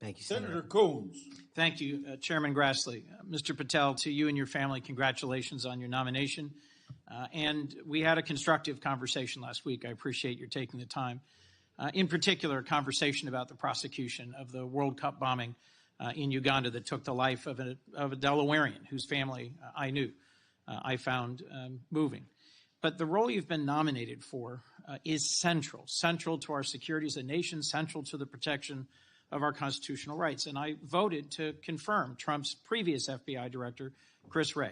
Thank you, Senator Coons. Thank you, Chairman Grassley. Mr. Patel, to you and your family, congratulations on your nomination. And we had a constructive conversation last week. I appreciate your taking the time. In particular, a conversation about the prosecution of the World Cup bombing in Uganda that took the life of a Delawarean whose family I knew. I found moving. But the role you've been nominated for is central to our security as a nation, central to the protection of our constitutional rights. And I voted to confirm Trump's previous FBI director, Chris Wray.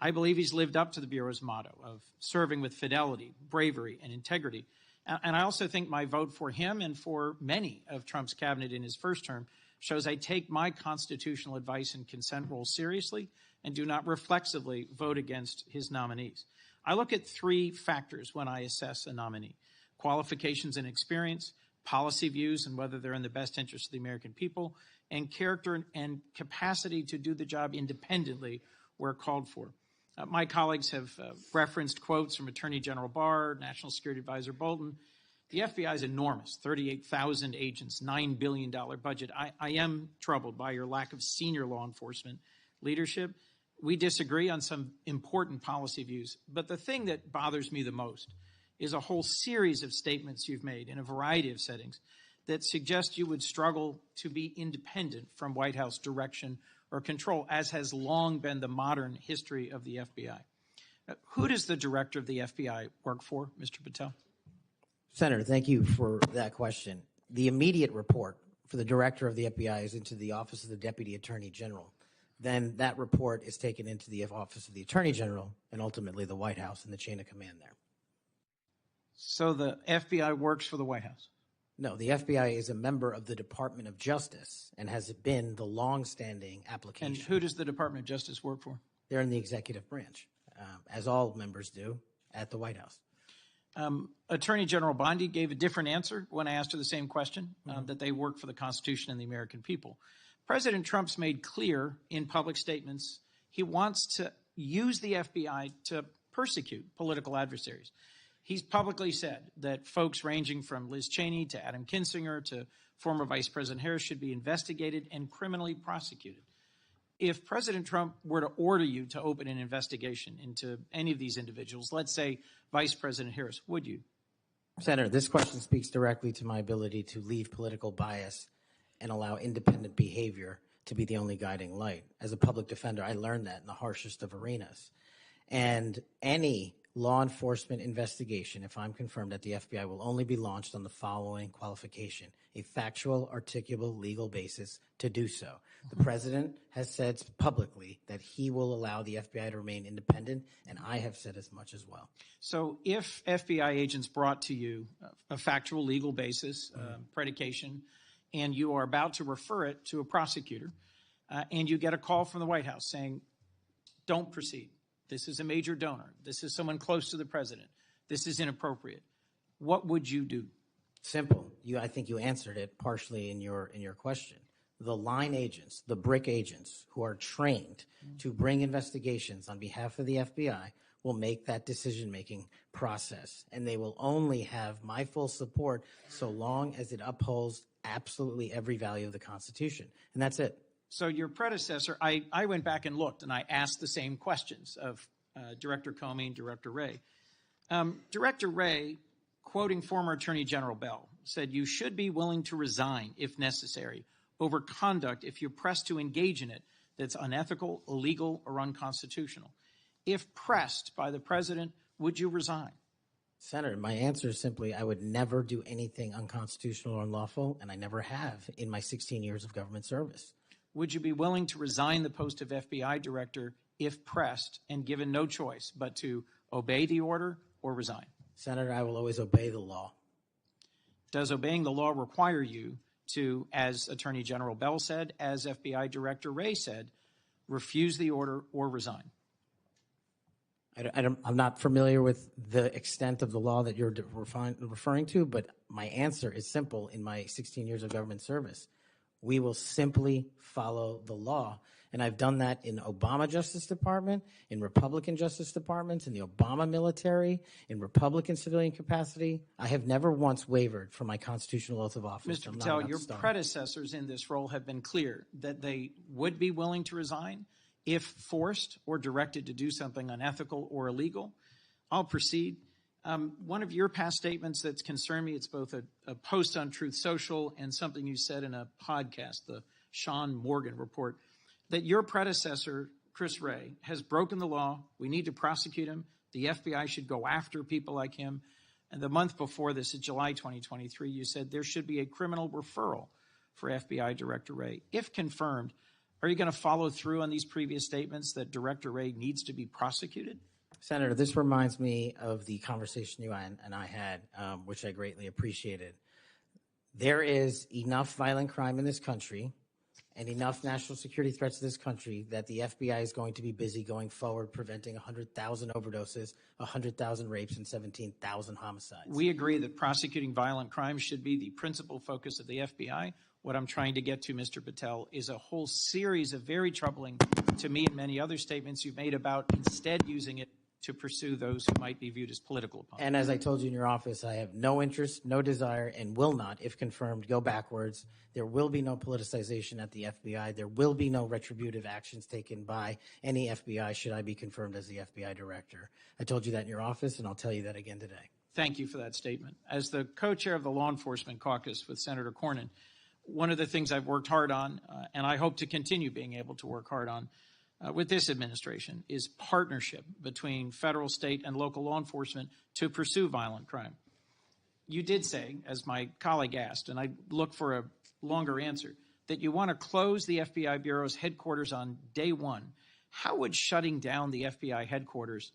I believe he's lived up to the Bureau's motto of serving with fidelity, bravery, and integrity. And I also think my vote for him and for many of Trump's cabinet in his first term shows I take my constitutional advice and consent role seriously and do not reflexively vote against his nominees. I look at three factors when I assess a nominee: qualifications and experience, policy views and whether they're in the best interest of the American people, and character and capacity to do the job independently where called for. My colleagues have referenced quotes from Attorney General Barr, National Security Advisor Bolton. The FBI is enormous, 38,000 agents, $9 billion budget. I am troubled by your lack of senior law enforcement leadership. We disagree on some important policy views, but the thing that bothers me the most is a whole series of statements you've made in a variety of settings that suggest you would struggle to be independent from White House direction or control, as has long been the modern history of the FBI. Who does the director of the FBI work for, Mr. Patel? Senator, thank you for that question. The immediate report for the director of the FBI is into the Office of the Deputy Attorney General. Then that report is taken into the Office of the Attorney General and ultimately the White House and the chain of command there. So the FBI works for the White House? No, the FBI is a member of the Department of Justice and has been the long-standing application. And who does the Department of Justice work for? They're in the executive branch, as all members do at the White House. Attorney General Bondi gave a different answer when I asked her the same question, that they work for the Constitution and the American people. President Trump's made clear in public statements he wants to use the FBI to persecute political adversaries. He's publicly said that folks ranging from Liz Cheney to Adam Kinzinger to former Vice President Harris should be investigated and criminally prosecuted. If President Trump were to order you to open an investigation into any of these individuals, let's say Vice President Harris, would you? Senator, this question speaks directly to my ability to leave political bias and allow independent behavior to be the only guiding light. As a public defender, I learned that in the harshest of arenas. And any law enforcement investigation, if I'm confirmed at the FBI, will only be launched on the following qualification: a factual, articulable, legal basis to do so. The president has said publicly that he will allow the FBI to remain independent, and I have said as much as well. So if FBI agents brought to you a factual, legal basis, predication, and you are about to refer it to a prosecutor, and you get a call from the White House saying, don't proceed. This is a major donor. This is someone close to the president. This is inappropriate. What would you do? Simple. I think you answered it partially in your question. The line agents, the brick agents who are trained to bring investigations on behalf of the FBI will make that decision-making process, and they will only have my full support so long as it upholds absolutely every value of the Constitution, and that's it. So your predecessor, I went back and looked, and I asked the same questions of Director Comey and Director Wray. Director Wray, quoting former Attorney General Bell, said, "You should be willing to resign, if necessary, over conduct if you're pressed to engage in it that's unethical, illegal, or unconstitutional. If pressed by the president, would you resign?" Senator, my answer is simply I would never do anything unconstitutional or unlawful, and I never have in my 16 years of government service. Would you be willing to resign the post of FBI director if pressed and given no choice but to obey the order or resign? Senator, I will always obey the law. Does obeying the law require you to, as Attorney General Bell said, as FBI Director Wray said, refuse the order or resign? I'm not familiar with the extent of the law that you're referring to, but my answer is simple in my 16 years of government service. We will simply follow the law. And I've done that in Obama Justice Department, in Republican Justice Departments, in the Obama military, in Republican civilian capacity. I have never once wavered from my constitutional oath of office. Mr. Patel, your predecessors in this role have been clear that they would be willing to resign if forced or directed to do something unethical or illegal. I'll proceed. One of your past statements that's concerned me, it's both a post on Truth Social and something you said in a podcast, the Sean Morgan report, that your predecessor, Chris Wray, has broken the law. We need to prosecute him. The FBI should go after people like him. And the month before this, in July 2023, you said there should be a criminal referral for FBI Director Wray. If confirmed, are you going to follow through on these previous statements that Director Wray needs to be prosecuted? Senator, this reminds me of the conversation you and I had, which I greatly appreciated. There is enough violent crime in this country and enough national security threats to this country that the FBI is going to be busy going forward preventing 100,000 overdoses, 100,000 rapes, and 17,000 homicides. We agree that prosecuting violent crime should be the principal focus of the FBI. What I'm trying to get to, Mr. Patel, is a whole series of very troubling, to me and many other statements you've made about instead using it to pursue those who might be viewed as political opponents. And as I told you in your office, I have no interest, no desire, and will not, if confirmed, go backwards. There will be no politicization at the FBI. There will be no retributive actions taken by any FBI should I be confirmed as the FBI director. I told you that in your office, and I'll tell you that again today. Thank you for that statement. As the co-chair of the Law Enforcement Caucus with Senator Cornyn, one of the things I've worked hard on, and I hope to continue being able to work hard on, with this administration is partnership between federal, state, and local law enforcement to pursue violent crime. You did say, as my colleague asked, and I look for a longer answer, that you want to close the FBI Bureau's headquarters on day one. How would shutting down the FBI headquarters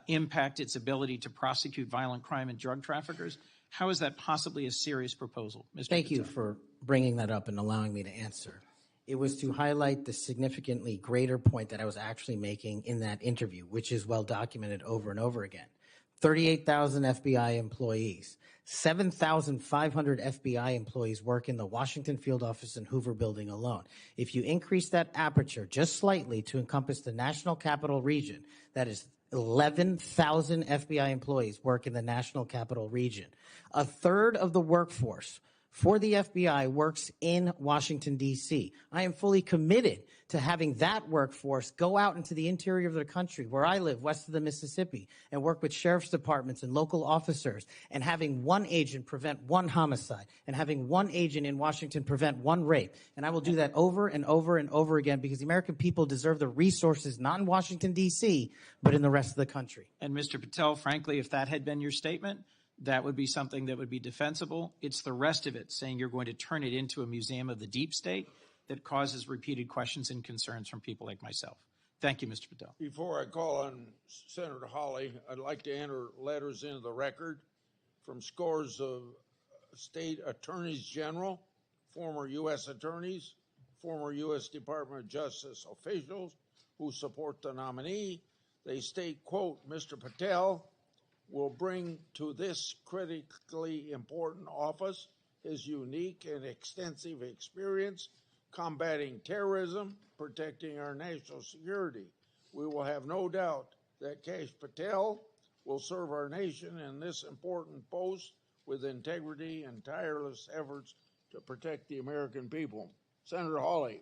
impact its ability to prosecute violent crime and drug traffickers? How is that possibly a serious proposal, Mr. Thank Patel? you for bringing that up and allowing me to answer. It was to highlight the significantly greater point that I was actually making in that interview, which is well documented over and over again. 38,000 FBI employees, 7,500 FBI employees work in the Washington field office and Hoover building alone. If you increase that aperture just slightly to encompass the national capital region, that is 11,000 FBI employees work in the national capital region. A third of the workforce for the FBI works in Washington, D.C. I am fully committed to having that workforce go out into the interior of the country, where I live, west of the Mississippi, and work with sheriff's departments and local officers, and having one agent prevent one homicide, and having one agent in Washington prevent one rape. And I will do that over and over and over again because the American people deserve the resources, not in Washington, D.C., but in the rest of the country. And Mr. Patel, frankly, if that had been your statement, that would be something that would be defensible. It's the rest of it, saying you're going to turn it into a museum of the deep state, that causes repeated questions and concerns from people like myself. Thank you, Mr. Patel. Before I call on Senator Hawley, I'd like to enter letters into the record from scores of state attorneys general, former U.S. attorneys, former U.S. Department of Justice officials who support the nominee. They state, quote, Mr. Patel will bring to this critically important office his unique and extensive experience combating terrorism, protecting our national security. We will have no doubt that Kash Patel will serve our nation in this important post with integrity and tireless efforts to protect the American people. Senator Hawley.